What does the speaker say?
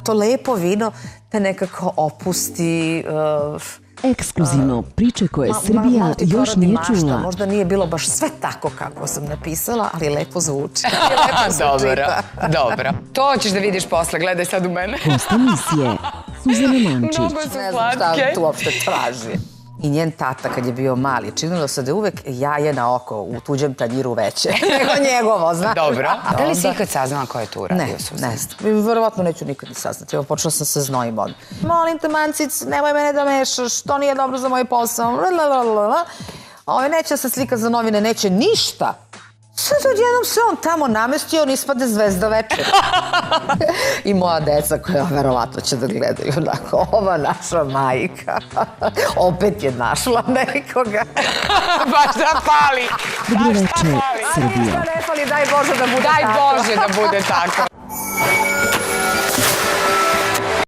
To lepo vino te nekako opusti. Ekskluzivno, priče koje Srbija još nije čula. Možda nije bilo baš sve tako kako sam napisala, ali lepo zvuči. Dobro. To ćeš da vidiš posle, gledaj sad u mene. Gost emisije, Suzana Mančić. Mnogo su Ne znam šta slatke. tu uopšte traži. I njen tata kad je bio mali, činilo se da je uvek jaje na oko u tuđem tanjiru veće nego njegovo, znaš. Dobro. Da li si ikad saznala ko je tu uradio? Ne znam. Verovatno neću nikad ni saznati. Evo, počela sam se znojim od. Molim te, Mancic, nemoj mene da mešaš, to nije dobro za moj posao. Neće se slika za novine, neće ništa. Sad odjednom se on tamo namestio, on ispade zvezda večer. I moja deca koja verovatno će da gledaju onako, ova naša majka. Opet je našla nekoga. Baš da pali. Dobro večer, Srbijo. Ne fali, daj Bože da bude tako. Daj Bože da bude tako.